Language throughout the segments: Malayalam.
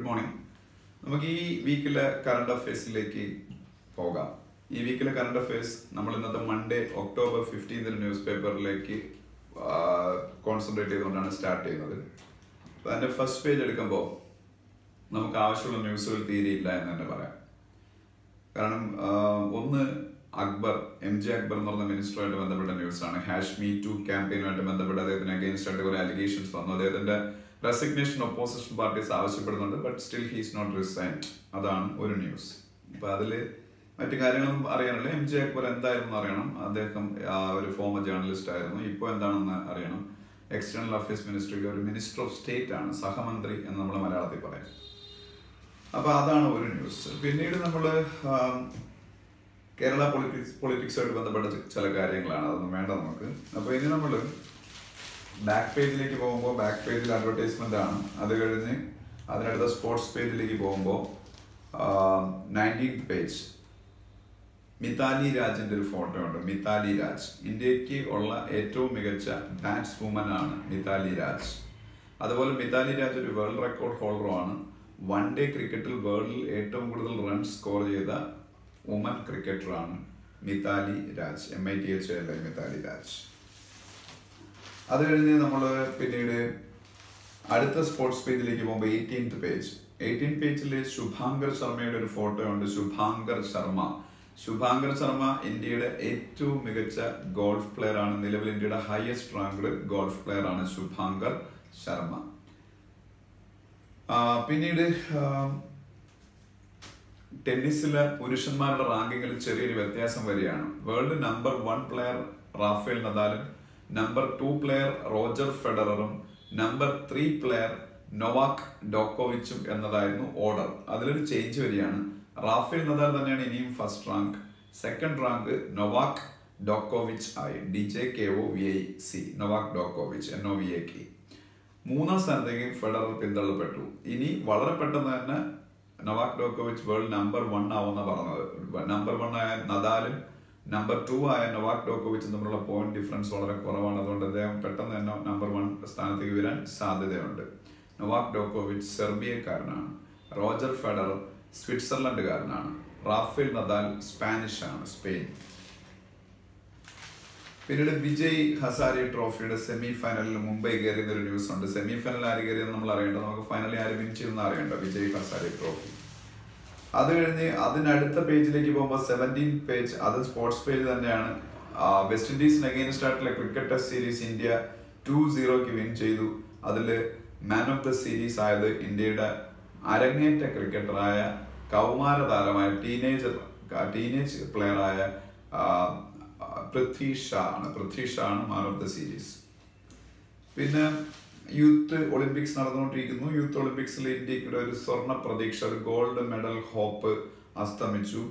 Good morning. നമുക്ക് ഈ വീക്കിലെ കറണ്ട് അഫയേഴ്സിലേക്ക് പോകാം. ഈ വീക്കിലെ കറണ്ട് അഫയേഴ്സ് നമ്മൾ ഇന്നത്തെ മൺഡേ ഒക്ടോബർ 15 ന്യൂസ് പേപ്പറിലേക്ക് കോൺസെൻട്രേറ്റ് ചെയ്തുകൊണ്ടാണ് സ്റ്റാർട്ട് ചെയ്യുന്നത്. അപ്പോൾ അതിൻ്റെ ഫസ്റ്റ് പേജ് എടുക്കുമ്പോൾ നമുക്ക് ആവശ്യമുള്ള ന്യൂസുകൾ തീരെയില്ല എന്ന് തന്നെ പറയാം. കാരണം ഒന്ന് അക്ബർ, MJ അക്ബർ എന്ന് പറഞ്ഞ മിനിസ്റ്ററുമായിട്ട് ബന്ധപ്പെട്ട ന്യൂസാണ്. #MeToo ക്യാമ്പയിനുമായിട്ട് ബന്ധപ്പെട്ട് അദ്ദേഹത്തിന് അഗെയിൻസ്റ്റ് ആയിട്ട് കുറെ അലിഗേഷൻസ് വന്നു. അദ്ദേഹത്തിന്റെ റെസിഗ്നേഷൻ ഒപ്പോസിഷൻ പാർട്ടീസ് ആവശ്യപ്പെടുന്നുണ്ട്. But still he's not resigned. അതാണ് ഒരു ന്യൂസ്. അപ്പൊ അതില് മറ്റു കാര്യങ്ങളൊന്നും അറിയാനില്ല. MJ അക്ബർ എന്തായിരുന്നു അറിയണം. അദ്ദേഹം ഒരു ഫോമർ ജേർണലിസ്റ്റ് ആയിരുന്നു. ഇപ്പോൾ എന്താണെന്ന് അറിയണം. എക്സ്റ്റേണൽ അഫയേഴ്സ് മിനിസ്ട്രിയിലെ ഒരു മിനിസ്റ്റർ ഓഫ് സ്റ്റേറ്റ് ആണ്, സഹമന്ത്രി എന്ന് നമ്മൾ മലയാളത്തിൽ പറയാം. അപ്പൊ അതാണ് ഒരു ന്യൂസ്. പിന്നീട് നമ്മള് കേരള പൊളിറ്റിക്സുമായിട്ട് ബന്ധപ്പെട്ട ചില കാര്യങ്ങളാണ്, അതൊന്നും വേണ്ട നമുക്ക്. അപ്പോൾ ഇനി നമ്മൾ ബാക്ക് പേജിലേക്ക് പോകുമ്പോൾ ബാക്ക് പേജിൽ അഡ്വർടൈസ്മെന്റ് ആണ്. അത് കഴിഞ്ഞ് അതിനടുത്ത സ്പോർട്സ് പേജിലേക്ക് പോകുമ്പോൾ 19th പേജ് മിതാലി രാജിന്റെ ഒരു ഫോട്ടോ ഉണ്ട്. മിതാലി രാജ് ഇന്ത്യക്ക് ഉള്ള ഏറ്റവും മികച്ച ബാറ്റ്സ് വുമൻ ആണ് മിതാലി രാജ്. അതുപോലെ മിതാലി രാജ് ഒരു വേൾഡ് റെക്കോർഡ് ഹോൾഡറുമാണ്. വൺ ഡേ ക്രിക്കറ്റിൽ വേൾഡിൽ ഏറ്റവും കൂടുതൽ റൺ സ്കോർ ചെയ്ത വുമൻ ക്രിക്കറ്ററാണ് മിതാലി രാജ്. MITHALI മിതാലി രാജ്. അത് കഴിഞ്ഞ് നമ്മൾ പിന്നീട് അടുത്ത സ്പോർട്സ് പേജിലേക്ക് പോകുമ്പോൾ 18th പേജിൽ ശുഭാങ്കർ ശർമ്മയുടെ ഒരു ഫോട്ടോ ഉണ്ട്. ശുഭാങ്കർ ശർമ്മ ഇന്ത്യയുടെ ഏറ്റവും മികച്ച ഗോൾഫ് പ്ലെയർ ആണ്. നിലവിൽ ഇന്ത്യയുടെ ഹയസ്റ്റ് റാങ്ക്ഡ് ഗോൾഫ് പ്ലെയർ ആണ് ശുഭാങ്കർ ശർമ്മ. പിന്നീട് ടെന്നീസിലെ പുരുഷന്മാരുടെ റാങ്കിങ്ങിൽ ചെറിയൊരു വ്യത്യാസം വരികയാണ്. വേൾഡ് നമ്പർ 1 പ്ലെയർ റാഫേൽ നദാലും നമ്പർ 2 പ്ലെയർ റോജർ ഫെഡററും നമ്പർ 3 പ്ലെയർ നൊവാക് ഡോക്കോവിച്ചും എന്നതായിരുന്നു ഓർഡർ. അതിലൊരു ചേഞ്ച് വരികയാണ്. റാഫേൽ നദാൽ തന്നെയാണ് ഇനിയും first rank. Second rank Novak ഡോക്കോവിച്ച് ആയി. DJKOVIC നൊവാക് ഡോക്കോവിച്ച് NOVAK. മൂന്നാം സ്ഥാനത്തേക്ക് ഫെഡറർ പിന്തള്ളപ്പെട്ടു. ഇനി വളരെ പെട്ടെന്ന് തന്നെ നൊവാക് ഡോക്കോവിച്ച് വേൾഡ് നമ്പർ 1 ആവുന്ന പറഞ്ഞത്. നമ്പർ 1 ആയ നദാലും നമ്പർ 2 ആയ നൊവാക് ഡോക്കോവിച്ചും തമ്മിലുള്ള പോയിന്റ് ഡിഫറൻസ് വളരെ കുറവാണ്. അതുകൊണ്ട് അദ്ദേഹം പെട്ടെന്ന് തന്നെ നമ്പർ 1 സ്ഥാനത്തേക്ക് വരാൻ സാധ്യതയുണ്ട്. നൊവാക് ഡോക്കോവിച്ച് സെർബിയക്കാരനാണ്. റോജർ ഫെഡറർ സ്വിറ്റ്സർലൻഡുകാരനാണ്. റാഫേൽ നദാൽ സ്പാനിഷ് ആണ്, സ്പെയിൻ. പിന്നീട് വിജയ് ഹസാരെ ട്രോഫിയുടെ സെമി ഫൈനലിൽ മുംബൈ കയറിയുന്ന ഒരു ന്യൂസ് ഉണ്ട്. സെമി ഫൈനൽ ആര് കയറിയെന്ന് നമ്മൾ അറിയേണ്ടത്. നമുക്ക് ഫൈനലി ആര് വിൻ ചെയ്യുന്ന അറിയേണ്ട. വിജയ് ഹസാരെ ട്രോഫി. അത് കഴിഞ്ഞ് അതിനടുത്ത പേജിലേക്ക് പോകുമ്പോൾ 17th പേജ്, അത് സ്പോർട്സ് പേജ് തന്നെയാണ്. വെസ്റ്റ് ഇൻഡീസിന് അഗെയിൻസ്റ്റ് ആയിട്ടുള്ള cricket test series India 2-0 win ചെയ്തു. അതിൽ മാൻ ഓഫ് ദ സീരീസ് ആയത് ഇന്ത്യയുടെ അരങ്ങേറ്റ ക്രിക്കറ്ററായ കൗമാര താരമായ ടീനേജ് പ്ലെയറായ പൃഥ്വി ഷാ ആണ് മാൻ ഓഫ് ദ സീരീസ്. പിന്നെ യൂത്ത് ഒളിമ്പിക്സ് നടന്നുകൊണ്ടിരിക്കുന്നു. യൂത്ത് ഒളിമ്പിക്സിൽ ഇന്ത്യയുടെ ഒരു സ്വർണ്ണ പ്രതീക്ഷ, ഒരു ഗോൾഡ് മെഡൽ ഹോപ്പ് അസ്തമിച്ചു.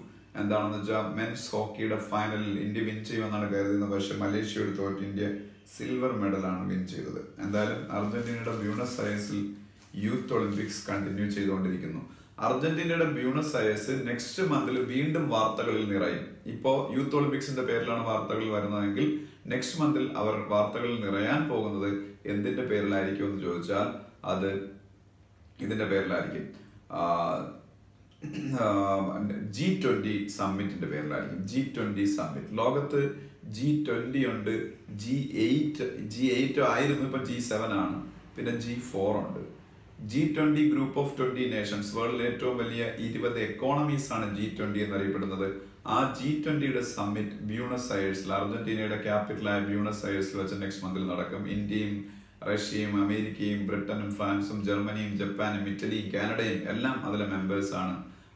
എന്താണെന്ന് വെച്ചാൽ മെൻസ് ഹോക്കിയുടെ ഫൈനലിൽ ഇന്ത്യ വിൻ ചെയ്യുമെന്നാണ് കരുതുന്നത്. പക്ഷെ മലേഷ്യയോട് തോറ്റ് ഇന്ത്യ സിൽവർ മെഡലാണ് വിൻ ചെയ്തത്. എന്തായാലും അർജന്റീനയുടെ ബ്യൂണസ് അയേഴ്സിൽ യൂത്ത് ഒളിമ്പിക്സ് കണ്ടിന്യൂ ചെയ്തുകൊണ്ടിരിക്കുന്നു. അർജന്റീനയുടെ ബ്യൂണസ് അയേഴ്സ് നെക്സ്റ്റ് മന്തിൽ വീണ്ടും വാർത്തകളിൽ നിറയും. ഇപ്പോൾ യൂത്ത് ഒളിമ്പിക്സിന്റെ പേരിലാണ് വാർത്തകൾ വരുന്നതെങ്കിൽ നെക്സ്റ്റ് മന്തിൽ അവർ വാർത്തകളിൽ നിറയാൻ പോകുന്നത് എന്തിന്റെ പേരിലായിരിക്കും എന്ന് ചോദിച്ചാൽ അത് ഇതിന്റെ പേരിലായിരിക്കും. G20 സമ്മിറ്റിന്റെ പേരിലായിരിക്കും. G20 summit. ലോകത്ത് G20 ഉണ്ട്, G8 ആയിരുന്നു, ഇപ്പൊ G7 ആണ്. പിന്നെ G4 ഉണ്ട്. G20 ഗ്രൂപ്പ് ഓഫ് 20 നേഷൻസ്, വേൾഡിലെ ഏറ്റവും വലിയ 20 എക്കോണമീസ് ആണ് G20 എന്നറിയപ്പെടുന്നത്. ആ G20യുടെ സമ്മിറ്റ് ബ്യൂണസ് അയേഴ്സിൽ, അർജന്റീനയുടെ ക്യാപിറ്റലായ ബ്യൂണസ് അയേഴ്സിൽ വെച്ച് നെക്സ്റ്റ് മന്തിൽ നടക്കും. ഇന്ത്യയും റഷ്യയും അമേരിക്കയും ബ്രിട്ടനും ഫ്രാൻസും ജർമ്മനിയും ജപ്പാനും ഇറ്റലിയും കാനഡയും എല്ലാം അതിലെ മെമ്പേഴ്സ് ആണ്.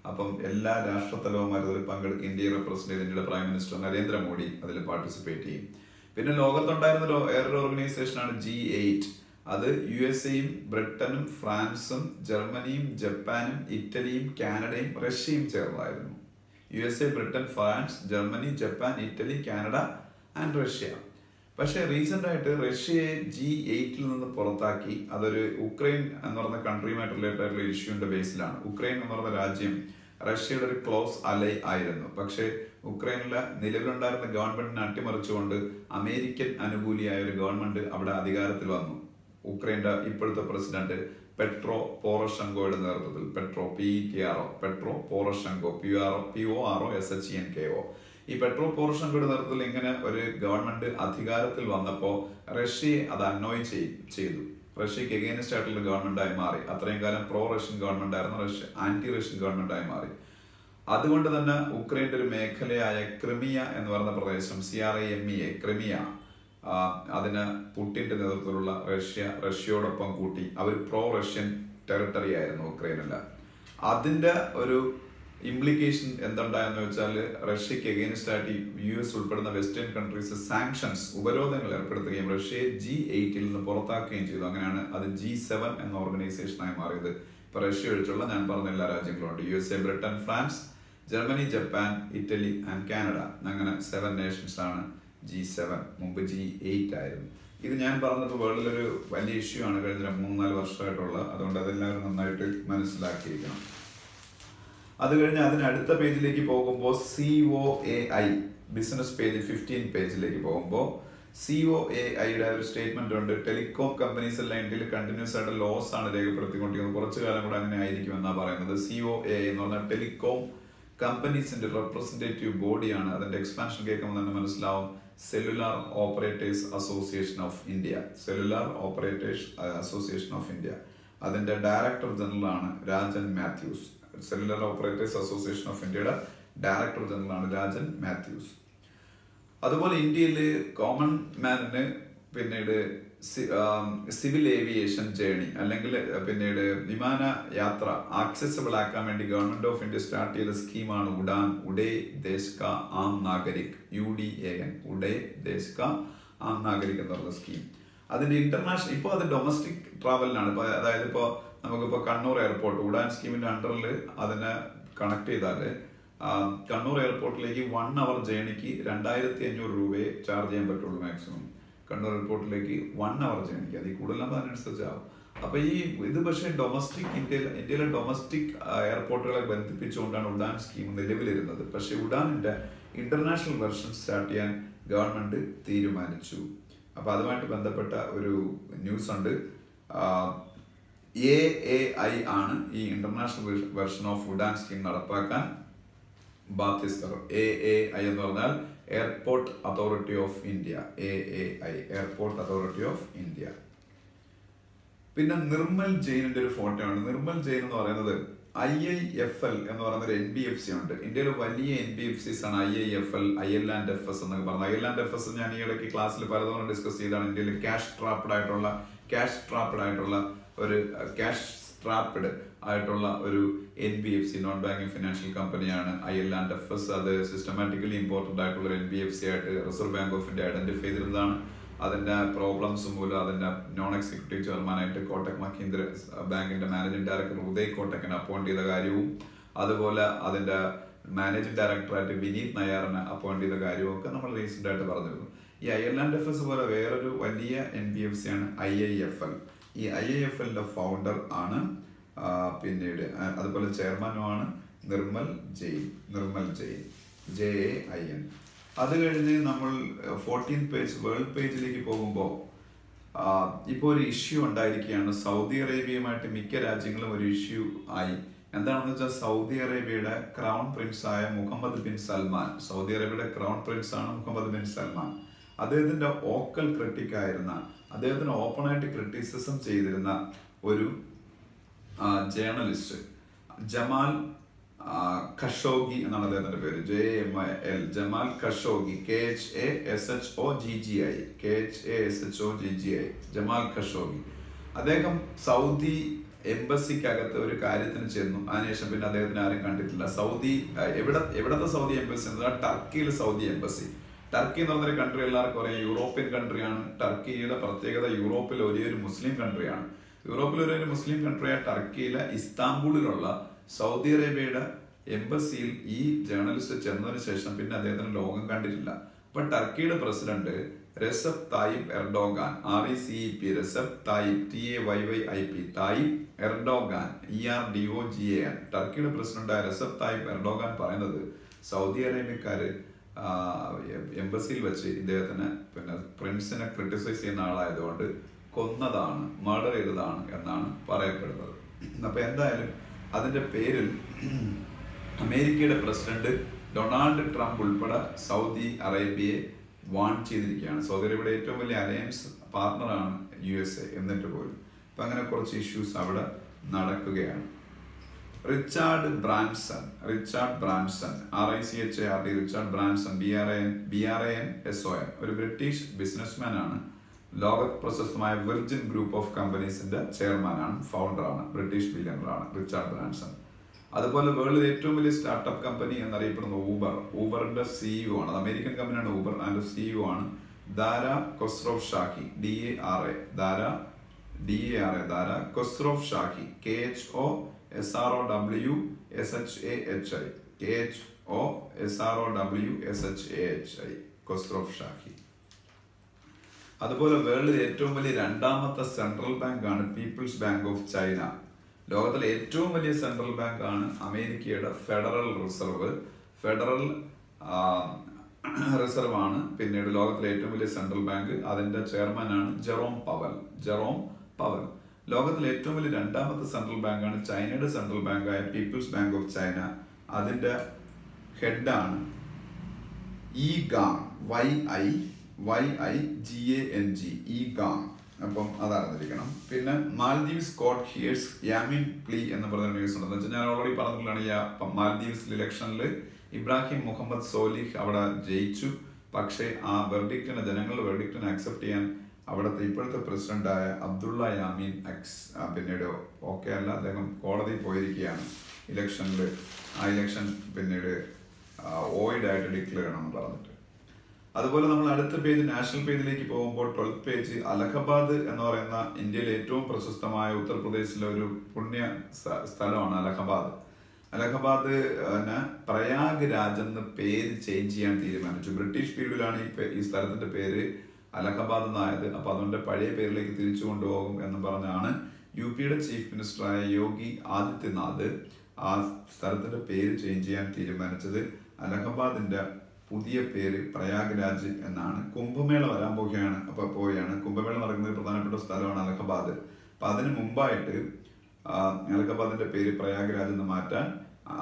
അപ്പം എല്ലാ രാഷ്ട്രത്തലവന്മാരും അതിൽ പങ്കെടുക്കും. ഇന്ത്യയെ റെപ്രസെന്റ് ചെയ്ത് ഇന്ത്യയുടെ പ്രൈം മിനിസ്റ്റർ നരേന്ദ്രമോദി അതിൽ പാർട്ടിസിപ്പേറ്റ് ചെയ്യും. പിന്നെ ലോകത്തുണ്ടായിരുന്ന വേറൊരു ഓർഗനൈസേഷനാണ് G8. അത് USA-യും ബ്രിട്ടനും ഫ്രാൻസും ജർമ്മനിയും ജപ്പാനും ഇറ്റലിയും കാനഡയും റഷ്യയും ചേർന്നായിരുന്നു. USA, Britain, France, Germany, Japan, Italy, Canada and Russia. പക്ഷെ റീസെന്റ് ആയിട്ട് റഷ്യയെ G8-ൽ നിന്ന് പുറത്താക്കി. അതൊരു ഉക്രൈൻ എന്ന് പറഞ്ഞ കൺട്രിയുമായിട്ട് റിലേറ്റഡ് ആയിട്ടുള്ള ഇഷ്യൂന്റെ ബേസിലാണ്. ഉക്രൈൻ എന്ന് പറഞ്ഞ രാജ്യം റഷ്യയുടെ ഒരു ക്ലോസ് അലൈ ആയിരുന്നു. പക്ഷെ ഉക്രൈനിലെ നിലവിലുണ്ടായിരുന്ന ഗവൺമെന്റിനെ അട്ടിമറിച്ചുകൊണ്ട് അമേരിക്കൻ അനുകൂലിയായ ഒരു ഗവൺമെന്റ് അവിടെ അധികാരത്തിൽ വന്നു. ഉക്രൈന്റെ ഇപ്പോഴത്തെ പ്രസിഡന്റ് പെട്രോ പോറോഷെങ്കോയുടെ നേതൃത്വത്തിൽ, പെട്രോ പോറോഷെങ്കോ POROSHENKO. ഈ പെട്രോ പോറോഷെങ്കോയുടെ നേതൃത്വത്തിൽ ഇങ്ങനെ ഒരു ഗവൺമെന്റ് അധികാരത്തിൽ വന്നപ്പോൾ റഷ്യയെ അത് അനോയ് ചെയ്തു. റഷ്യക്ക് എഗെയിൻസ്റ്റ് ആയിട്ടുള്ള ഗവൺമെന്റായി മാറി. അത്രയും കാലം പ്രോ റഷ്യൻ ഗവൺമെന്റ് ആയിരുന്നു, ആന്റി റഷ്യൻ ഗവൺമെന്റായി മാറി. അതുകൊണ്ട് തന്നെ ഉക്രൈൻ്റെ ഒരു മേഖലയായ ക്രിമിയ എന്ന് പറയുന്ന പ്രദേശം, CRIMEA, ക്രിമിയ, അതിന് പുടിന്റെ നേതൃത്വത്തിലുള്ള റഷ്യയോടൊപ്പം കൂട്ടി. അവർ പ്രോ റഷ്യൻ ടെറിട്ടറി ആയിരുന്നു ഉക്രൈനല്ല. അതിന്റെ ഒരു ഇംപ്ലിക്കേഷൻ എന്തുണ്ടായെന്ന് വെച്ചാൽ റഷ്യക്ക് എഗെയിൻസ്റ്റ് ആയിട്ട് US ഉൾപ്പെടുന്ന വെസ്റ്റേൺ കൺട്രീസ് സാങ്ഷൻസ്, ഉപരോധങ്ങൾ ഏർപ്പെടുത്തുകയും റഷ്യയെ G8 നിന്ന് പുറത്താക്കുകയും ചെയ്തു. അങ്ങനെയാണ് അത് G7 എന്ന ഓർഗനൈസേഷനായി മാറിയത്. ഇപ്പൊ റഷ്യ ഒഴിച്ചുള്ള ഞാൻ പറഞ്ഞ എല്ലാ രാജ്യങ്ങളുണ്ട്. USA, Britain, France, Germany, Japan, Italy and Canada. അങ്ങനെ 7 നേഷൻസ് ആണ് G7. മുമ്പ് G8 ആയിരുന്നു. ഇത് ഞാൻ പറഞ്ഞപ്പോൾ വേൾഡിലൊരു വലിയ ഇഷ്യൂ ആണ് കഴിഞ്ഞ 3-4 വർഷമായിട്ടുള്ള. അതുകൊണ്ട് അതെല്ലാവരും നന്നായിട്ട് മനസ്സിലാക്കിയിരിക്കണം. അത് കഴിഞ്ഞ് അതിനടുത്ത പേജിലേക്ക് പോകുമ്പോൾ COAI ബിസിനസ് പേജ് 15 പേജിലേക്ക് പോകുമ്പോൾ COAIയുടെ ഒരു സ്റ്റേറ്റ്മെന്റ് ഉണ്ട്. ടെലികോം കമ്പനീസ് എല്ലാം ഇന്ത്യയിൽ കണ്ടിന്യൂസ് ആയിട്ട് ലോസ് ആണ് രേഖപ്പെടുത്തിക്കൊണ്ടിരിക്കുന്നത്. കുറച്ചു കാലം കൂടെ അങ്ങനെ ആയിരിക്കും എന്നാണ് പറയുന്നത്. COAI എന്ന് പറഞ്ഞാൽ ടെലികോം കമ്പനീസിന്റെ റെപ്രസെന്റേറ്റീവ് ബോഡിയാണ്. അതിന്റെ എക്സ്പാൻഷൻ കേൾക്കുമ്പോൾ തന്നെ മനസ്സിലാവും. Cellular operators association of India. അതിന്റെ ഡയറക്ടർ ജനറൽ ആണ് Rajan Mathews. Cellular operators association of ഇന്ത്യയുടെ ഡയറക്ടർ ജനറൽ ആണ് രാജൻ മാത്യൂസ്. അതുപോലെ ഇന്ത്യയിൽ കോമൺ മാനിന് പിന്നീട് സിവിൽ ഏവിയേഷൻ ജേണി അല്ലെങ്കിൽ പിന്നീട് വിമാന യാത്ര ആക്സസിബിൾ ആക്കാൻ വേണ്ടി ഗവൺമെന്റ് ഓഫ് ഇന്ത്യ സ്റ്റാർട്ട് ചെയ്ത സ്കീമാണ് ഉഡാൻ, ഉഡേ ദേശ് കാ ആം നാഗരിക്, UDAN, ഉഡേ ദേശ് കാ ആം നാഗരിക് എന്ന് പറഞ്ഞ സ്കീം. അതിന്റെ ഇന്റർനാഷണൽ, ഇപ്പോൾ അത് ഡൊമസ്റ്റിക് ട്രാവലിനാണ്. അതായത് ഇപ്പോൾ നമുക്കിപ്പോൾ കണ്ണൂർ എയർപോർട്ട് ഉഡാൻ സ്കീമിന്റെ അണ്ടറിൽ അതിനെ കണക്ട് ചെയ്താൽ കണ്ണൂർ എയർപോർട്ടിലേക്ക് 1 hour ജേണിക്ക് 2500 രൂപയെ ചാർജ് ചെയ്യാൻ പറ്റുള്ളൂ മാക്സിമം. കണ്ണൂർ എയർപോർട്ടിലേക്ക് 1 hour ജേണിക്ക്, അതിൽ കൂടുതലാകുമ്പോൾ അതിനനുസരിച്ചാവും. അപ്പൊ ഇത് പക്ഷേ ഇന്ത്യയിലെ ഡൊമസ്റ്റിക് എയർപോർട്ടുകളെ ബന്ധിപ്പിച്ചുകൊണ്ടാണ് ഉഡാൻ സ്കീം നിലവിലിരുന്നത്. പക്ഷെ ഉഡാനിന്റെ ഇന്റർനാഷണൽ വെർഷൻ സ്റ്റാർട്ട് ചെയ്യാൻ ഗവൺമെന്റ് തീരുമാനിച്ചു. അപ്പൊ അതുമായിട്ട് ബന്ധപ്പെട്ട ഒരു ന്യൂസ് ഉണ്ട്. AAI ആണ് ഈ international version of Udan scheme നടപ്പാക്കാൻ ബാധ്യസ്ഥർ. AAI എന്ന് പറഞ്ഞാൽ airport authority of India. AAI airport authority of India. പിന്നെ നിർമ്മൽ ജെയിനിന്റെ ഒരു ഫോട്ടോ ആണ്. നിർമ്മൽ ജെയിൻ എന്ന് പറയുന്നത് IIFL എന്ന് പറയുന്ന ഒരു NBFC ഉണ്ട്. ഇന്ത്യയിലെ വലിയ NBFCs ആണ് IIFL, IL&FS എന്നൊക്കെ പറഞ്ഞത്. IL&FS ഞാൻ ഈ ഇടയ്ക്ക് ക്ലാസ്സിൽ പലതവണ ഡിസ്കസ് ചെയ്താണ്. ഇന്ത്യയിൽ ക്യാഷ് ട്രാപ്ഡ് ആയിട്ടുള്ള ഒരു NBFC, നോൺ ബാങ്കിങ് ഫിനാൻഷ്യൽ കമ്പനിയാണ് IL&FS. അത് സിസ്റ്റമാറ്റിക്കലി ഇമ്പോർട്ടന്റ് ആയിട്ടുള്ള ഒരു NBFC ആയിട്ട് reserve bank of India identify ചെയ്തിരുന്നതാണ്. അതിന്റെ പ്രോബ്ലംസ് മൂലം അതിന്റെ നോൺ എക്സിക്യൂട്ടീവ് ചെയർമാനായിട്ട് കോട്ടക് മഹീന്ദ്ര ബാങ്കിന്റെ മാനേജിംഗ് ഡയറക്ടർ ഉദയ് കോട്ടക്കിനെ അപ്പോയിന്റ് ചെയ്ത കാര്യവും, അതുപോലെ അതിന്റെ മാനേജിംഗ് ഡയറക്ടറായിട്ട് വിനീത് നയ്യാറിനെ അപ്പോയിന്റ് ചെയ്ത കാര്യവും ഒക്കെ നമ്മൾ റീസെന്റ് ആയിട്ട് പറഞ്ഞിരുന്നു. ഈ IL&FS പോലെ വേറൊരു വലിയ NBFC ആണ് IIFL. ഈ IIFLന്റെ ഫൗണ്ടർ ആണ് പിന്നീട് അതുപോലെ ചെയർമാനുമാണ് നിർമ്മൽ ജെയിൻ, JAIN. അത് കഴിഞ്ഞ് നമ്മൾ 14th പേജ് വേൾഡ് പേജിലേക്ക് പോകുമ്പോൾ ഇപ്പോൾ ഒരു ഇഷ്യൂ ഉണ്ടായിരിക്കുകയാണ്. സൗദി അറേബ്യയുമായിട്ട് മിക്ക രാജ്യങ്ങളും ഒരു ഇഷ്യൂ ആയി. എന്താണെന്ന് വെച്ചാൽ സൗദി അറേബ്യയുടെ ക്രൗൺ പ്രിൻസ് ആയ മുഹമ്മദ് ബിൻ സൽമാൻ, സൗദി അറേബ്യയുടെ ക്രൗൺ പ്രിൻസ് ആണ് മുഹമ്മദ് ബിൻ സൽമാൻ. അദ്ദേഹത്തിന്റെ ഓക്കൽ ക്രിട്ടിക് ആയിരുന്ന, അദ്ദേഹത്തിന് ഓപ്പണായിട്ട് ക്രിറ്റിസിസം ചെയ്തിരുന്ന ഒരു ജേർണലിസ്റ്റ് ജമാൽ ഖഷോഗി എന്നാണ് അദ്ദേഹത്തിന്റെ പേര്. JMAL, Jamal Khashoggi, KHASHOGGI, Jamal Khashoggi. അദ്ദേഹം സൗദി എംബസിക്കകത്ത് ഒരു കാര്യത്തിന് ചെന്നു. അതിനുശേഷം പിന്നെ അദ്ദേഹത്തിന് ആരും കണ്ടിട്ടില്ല. എവിടത്തെ സൗദി എംബസി എന്ന് പറഞ്ഞാൽ ടർക്കിയിലെ സൗദി എംബസി. ടർക്കി എന്ന് പറഞ്ഞൊരു കൺട്രി എല്ലാവർക്കും അറിയാം, യൂറോപ്യൻ കൺട്രിയാണ്. ടർക്കിയുടെ പ്രത്യേകത യൂറോപ്പിൽ ഒരു മുസ്ലിം കൺട്രിയാണ്. യൂറോപ്പിലെ ഒരു മുസ്ലിം കൺട്രിയായ ടർക്കിയിലെ ഇസ്താംബൂളിലുള്ള സൗദി അറേബ്യയുടെ എംബസിയിൽ ഈ ജേർണലിസ്റ്റ് ചെന്നതിന് ശേഷം പിന്നെ അദ്ദേഹത്തിന് ലോകം കണ്ടിട്ടില്ല. അപ്പൊ ടർക്കിയുടെ president Recep Tayyip Erdogan, RECEP, Recep Tayyip TAYYIP, Tayyip Erdogan, ERDOGAN, ടർക്കിയുടെ പ്രസിഡന്റായ റെസെപ് തായിപ്പ് എർഡോഗാൻ പറയുന്നത് സൗദി അറേബ്യക്കാര് എംബസിയിൽ വെച്ച് ഇദ്ദേഹത്തിന് പിന്നെ പ്രിൻസിനെ ക്രിട്ടിസൈസ് ചെയ്യുന്ന ആളായതുകൊണ്ട് കൊന്നതാണ്, മർഡർ ചെയ്തതാണ് എന്നാണ് പറയപ്പെടുന്നത്. അപ്പൊ എന്തായാലും അതിന്റെ പേരിൽ അമേരിക്കയുടെ പ്രസിഡന്റ് ഡൊണാൾഡ് ട്രംപ് ഉൾപ്പെടെ സൗദി അറേബ്യയെ വാൺ ചെയ്തിരിക്കുകയാണ്. സൗദി അറേബ്യയുടെ ഏറ്റവും വലിയ അലയൻസ് പാർട്ണറാണ് USA. എന്നിട്ട് പോലും അപ്പൊ അങ്ങനെ കുറച്ച് ഇഷ്യൂസ് അവിടെ നടക്കുകയാണ്. Richard Branson RICHARD Richard Branson BRANSON ഒരു ബ്രിട്ടീഷ് ബിസിനസ്മാൻ ആണ്. ലോക പ്രശസ്തമായ വിർജിൻ ഗ്രൂപ്പ് ഓഫ് കമ്പനീസിന്റെ ചെയർമാനാണ്, ഫൗണ്ടറാണ്, ബ്രിട്ടീഷ് ബില്യണറാണ് റിച്ചാർഡ് ബ്രാൻസൺ. അതുപോലെ വേൾഡിലെ ഏറ്റവും വലിയ സ്റ്റാർട്ടപ്പ് കമ്പനി എന്നറിയപ്പെടുന്ന ഊബറിന്റെ CEO ആണ്. അത് അമേരിക്കൻ കമ്പനിയാണ് ഊബർ. അതിന്റെ CEO ആണ് ദാര ഖൊസ്റോവ്ഷാഹി. ദാര ഖൊസ്റോവ്ഷാഹി. KHOSROWSHAHI ഖൊസ്റോവ്ഷാഹി. അതുപോലെ വേൾഡിലെ ഏറ്റവും വലിയ രണ്ടാമത്തെ സെൻട്രൽ ബാങ്ക് ആണ് പീപ്പിൾസ് ബാങ്ക് ഓഫ് ചൈന. ലോകത്തിലെ ഏറ്റവും വലിയ സെൻട്രൽ ബാങ്ക് ആണ് അമേരിക്കയുടെ ഫെഡറൽ റിസർവ് ആണ്. പിന്നീട് ലോകത്തിലെ ഏറ്റവും വലിയ സെൻട്രൽ ബാങ്ക്, അതിന്റെ ചെയർമാനാണ് ജെറോം പവൽ. ലോകത്തിലെ ഏറ്റവും വലിയ രണ്ടാമത്തെ സെൻട്രൽ ബാങ്ക് ആണ് ചൈനയുടെ സെൻട്രൽ ബാങ്കായ പീപ്പിൾസ് ബാങ്ക് ഓഫ് ചൈന. അതിന്റെ ഹെഡാണ് YIGANG. അപ്പം അതറിഞ്ഞിരിക്കണം. പിന്നെ Maldives court hears Yameen plea എന്ന് പറഞ്ഞ ന്യൂസ് ഉണ്ട്. എന്ന് വെച്ചാൽ ഞാൻ ഓൾറെഡി പറഞ്ഞിട്ടുള്ളതാണ്, മാൽദീവ്സിൽ ഇലക്ഷനിൽ ഇബ്രാഹിം മുഹമ്മദ് സോലിഹ് അവിടെ ജയിച്ചു. പക്ഷേ ആ ജനങ്ങളുടെ വെർഡിക്റ്റിനെ അക്സെപ്റ്റ് ചെയ്യാൻ അവിടുത്തെ ഇപ്പോഴത്തെ പ്രസിഡന്റായ അബ്ദുള്ള യാമീൻ പിന്നീട് ഓക്കെ അല്ല, അദ്ദേഹം കോടതിയിൽ പോയിരിക്കുകയാണ്. ആ ഇലക്ഷൻ പിന്നീട് ഓയിഡായിട്ട് ഡിക്ലെയർ ചെയ്യണമെന്ന് പറഞ്ഞിട്ട്. അതുപോലെ നമ്മൾ അടുത്ത പേജ് നാഷണൽ പേജിലേക്ക് പോകുമ്പോൾ 12th പേജ് അലഹബാദ് എന്ന് പറയുന്ന ഇന്ത്യയിലെ ഏറ്റവും പ്രശസ്തമായ ഉത്തർപ്രദേശിലെ ഒരു പുണ്യ സ്ഥലമാണ് അലഹബാദ് പ്രയാഗ് രാജ് എന്ന് പേര് ചേഞ്ച് ചെയ്യാൻ തീരുമാനിച്ചു. ബ്രിട്ടീഷ് പീരീഡിലാണ് ഈ സ്ഥലത്തിന്റെ പേര് അലഹബാദ് എന്നായത്. അപ്പൊ അതുകൊണ്ട് പഴയ പേരിലേക്ക് തിരിച്ചു കൊണ്ടുപോകും എന്ന് പറഞ്ഞാണ് UPയുടെ ചീഫ് മിനിസ്റ്ററായ യോഗി ആദിത്യനാഥ് ആ സ്ഥലത്തിന്റെ പേര് ചേഞ്ച് ചെയ്യാൻ തീരുമാനിച്ചത്. അലഹബാദിന്റെ പുതിയ പേര് പ്രയാഗ് രാജ് എന്നാണ്. കുംഭമേള വരാൻ പോവുകയാണ്. കുംഭമേള നടക്കുന്ന ഒരു പ്രധാനപ്പെട്ട സ്ഥലമാണ് അലഹബാദ്. അപ്പൊ അതിന് മുമ്പായിട്ട് അലഹബാദിന്റെ പേര് പ്രയാഗ് രാജ് എന്ന് മാറ്റാൻ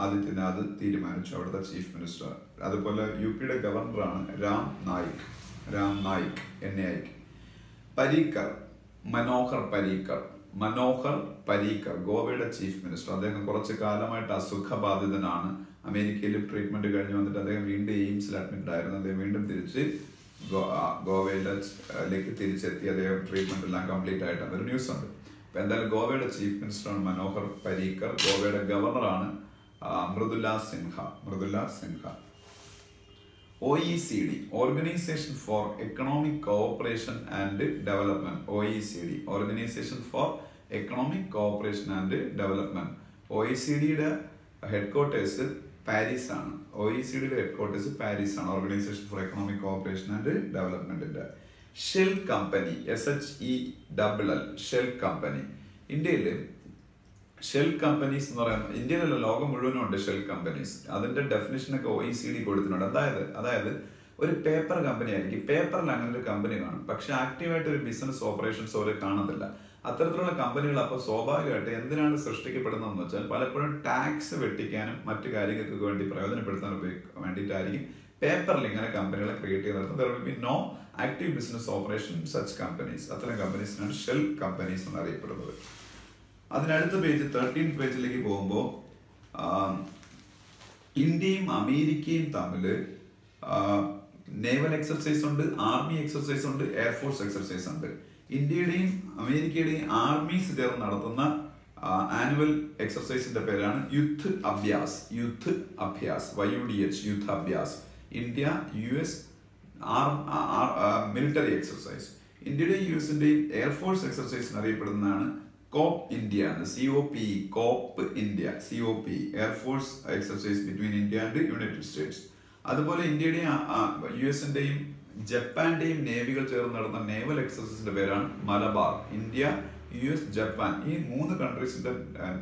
ആദിത്യനാഥ് തീരുമാനിച്ചു, അവിടുത്തെ ചീഫ് മിനിസ്റ്റർ. അതുപോലെ UPയുടെ ഗവർണറാണ് രാം നായിക് മനോഹർ പരീക്കർ ഗോവയുടെ ചീഫ് മിനിസ്റ്റർ. അദ്ദേഹം കുറച്ച് കാലമായിട്ട് അസുഖബാധിതനാണ്. അമേരിക്കയിൽ ട്രീറ്റ്മെന്റ് കഴിഞ്ഞ് വന്നിട്ട് അദ്ദേഹം വീണ്ടും എയിംസിൽ അഡ്മിറ്റ് ആയിരുന്നു. അദ്ദേഹം വീണ്ടും തിരിച്ച് ഗോവയിലേക്ക് തിരിച്ചെത്തി. അദ്ദേഹം ട്രീറ്റ്മെന്റ് എല്ലാം കംപ്ലീറ്റ് ആയിട്ട് അതൊരു ന്യൂസ് ഉണ്ട്. അപ്പൊ എന്തായാലും ഗോവയുടെ ചീഫ് മിനിസ്റ്ററാണ് മനോഹർ പരീക്കർ. ഗോവയുടെ ഗവർണറാണ് Mridula Sinha. OECD organisation for economic cooperation and development. OECDയുടെ ഹെഡ്ക്വാർട്ടേഴ്സ് പാരീസ് ആണ്. Organisation for economic cooperation and ഡെവലപ്മെന്റിന്റെ. Shell company shell company. ഇന്ത്യയില് ഷെൽ കമ്പനീസ് എന്ന് പറയുന്നത് ഇന്ത്യയിലല്ല, ലോകം മുഴുവനും ഉണ്ട് ഷെൽ കമ്പനീസ്. അതിന്റെ ഡെഫിനിഷനൊക്കെ OECD കൊടുത്തിട്ടുണ്ട്. അതായത് ഒരു പേപ്പർ കമ്പനി ആയിരിക്കും. പേപ്പറിൽ അങ്ങനെ ഒരു കമ്പനി കാണും, പക്ഷെ ആക്റ്റീവായിട്ട് ഒരു ബിസിനസ് ഓപ്പറേഷൻസ് പോലെ കാണുന്നില്ല. അത്തരത്തിലുള്ള കമ്പനികൾ അപ്പോൾ സ്വാഭാവികമായിട്ട് എന്തിനാണ് സൃഷ്ടിക്കപ്പെടുന്നതെന്ന് വെച്ചാൽ പലപ്പോഴും ടാക്സ് വെട്ടിക്കാനും മറ്റു കാര്യങ്ങൾക്ക് വേണ്ടി പ്രയോജനപ്പെടുത്താൻ വേണ്ടിയിട്ടായിരിക്കും പേപ്പറിൽ ഇങ്ങനെ കമ്പനികളെ ക്രിയേറ്റ് ചെയ്ത് there will be no active business operation in such companies. അത്തരം കമ്പനീസിനാണ് ഷെൽ കമ്പനീസ് എന്നറിയപ്പെടുന്നത്. അതിനടുത്ത പേജ് 13th പേജിലേക്ക് പോകുമ്പോൾ ഇന്ത്യയും അമേരിക്കയും തമ്മിൽ നേവൽ എക്സർസൈസ് ഉണ്ട്, ആർമി എക്സർസൈസ് ഉണ്ട്, എയർഫോഴ്സ് എക്സർസൈസ് ഉണ്ട്. ഇന്ത്യയുടെയും അമേരിക്കയുടെയും ആർമീസ് ചേർന്ന് നടത്തുന്ന ആനുവൽ എക്സർസൈസിന്റെ പേരാണ് Yudh Abhyas. Yudh Abhyas. India US military exercise. ഇന്ത്യയുടെയും US-ന്റെയും എയർഫോഴ്സ് എക്സർസൈസ് അറിയപ്പെടുന്നതാണ് COP India, COP India, air force exercise between India and United States. അതുപോലെ ഇന്ത്യയുടെയും US-ന്റെയും ജപ്പാന്റെയും നേവികൾ ചേർന്ന് നടന്ന നേവൽ എക്സർസൈസിന്റെ പേരാണ് മലബാർ. ഇന്ത്യ, US, ജപ്പാൻ ഈ 3 കൺട്രീസിന്റെ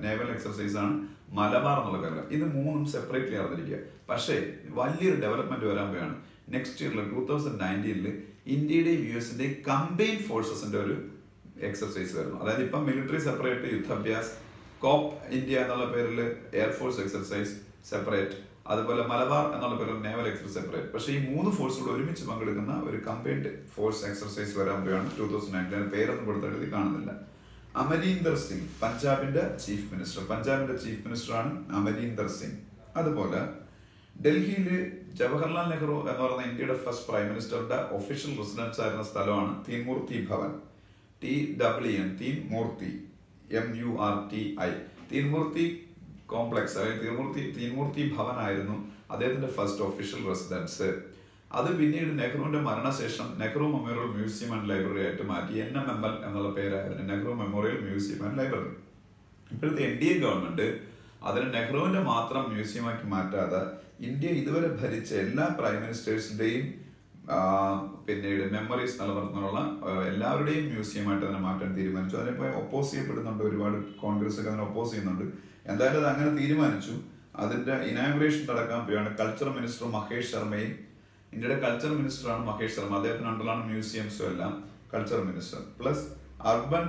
നേവൽ എക്സർസൈസ് ആണ് മലബാർ എന്നുള്ള പേര്. ഇത് 3 സെപ്പറേറ്റ്ലി അറിഞ്ഞിരിക്കുക. പക്ഷേ വലിയൊരു ഡെവലപ്മെന്റ് വരാൻ പോയാണ്. നെക്സ്റ്റ് ഇയറിൽ 2019 ഇന്ത്യയുടെയും US-ന്റെയും കമ്പൈൻ ഫോഴ്സസിന്റെ ഒരു എക്സർസൈസ് വരുന്നു. അതായത് ഇപ്പം മിലിറ്ററി സെപ്പറേറ്റ് യുദ്ധാഭ്യാസ്, കോപ്പ് ഇന്ത്യ എന്നുള്ള പേരിൽ എയർഫോഴ്സ് എക്സർസൈസ് സെപ്പറേറ്റ്, അതുപോലെ മലബാർ എന്നുള്ള പേരിൽ നേവൽ എക്സർസൈസ് സെപ്പറേറ്റ്. പക്ഷേ ഈ 3 ഫോഴ്സുകൾ ഒരുമിച്ച് പങ്കെടുക്കുന്ന ഒരു കമ്പൈൻഡ് ഫോഴ്സ് എക്സർസൈസ് വരാൻ പോയാണ് 2019. പേരൊന്നും കൊടുത്തെഴുതി കാണുന്നില്ല. അമരീന്ദർ സിംഗ് പഞ്ചാബിന്റെ ചീഫ് മിനിസ്റ്റർ. പഞ്ചാബിന്റെ ചീഫ് മിനിസ്റ്ററാണ് അമരീന്ദർ സിംഗ്. അതുപോലെ ഡൽഹിയിൽ ജവഹർലാൽ നെഹ്റു എന്ന് പറയുന്ന ഇന്ത്യയുടെ ഫസ്റ്റ് പ്രൈം മിനിസ്റ്ററുടെ ഒഫീഷ്യൽ റെസിഡൻസ് ആയിരുന്ന സ്ഥലമാണ് Teen Murti Bhavan. TWN Teen Murti MURTI. Teen Murti complex അല്ലെങ്കിൽ തീൻമൂർത്തി ഭവൻ ആയിരുന്നു അദ്ദേഹത്തിന്റെ ഫസ്റ്റ് ഒഫീഷ്യൽ റെസിഡൻസ്. അത് പിന്നീട് നെഹ്റുവിന്റെ മരണശേഷം Nehru memorial museum and library ആയിട്ട് മാറ്റി. NMML എന്നുള്ള പേരായിരുന്നു, Nehru memorial museum and library. ഇപ്പോഴത്തെ NDA ഗവൺമെന്റ് അതിന് നെഹ്റുവിന്റെ മാത്രം മ്യൂസിയമാക്കി മാറ്റാതെ ഇന്ത്യ ഇതുവരെ ഭരിച്ച എല്ലാ പ്രൈം മിനിസ്റ്റേഴ്സിന്റെയും പിന്നീട് മെമ്മറീസ് നിലനിർത്തുന്നുള്ള എല്ലാവരുടെയും മ്യൂസിയമായിട്ട് അതിനെ മാറ്റാൻ തീരുമാനിച്ചു. അതിനിപ്പോൾ ഒപ്പോസ് ചെയ്യപ്പെടുന്നുണ്ട്, ഒരുപാട് കോൺഗ്രസ് അതിനെ ഒപ്പോസ് ചെയ്യുന്നുണ്ട്. എന്തായാലും അത് അങ്ങനെ തീരുമാനിച്ചു. അതിന്റെ ഇനാഗുറേഷൻ നടക്കാൻ പോയാണ്. കൾച്ചർ മിനിസ്റ്റർ മഹേഷ് ശർമ്മയും, ഇന്ത്യയുടെ കൾച്ചർ മിനിസ്റ്ററാണ് മഹേഷ് ശർമ്മ, അദ്ദേഹത്തിന് അണ്ടറിലാണ് മ്യൂസിയംസും എല്ലാം. Culture minister plus urban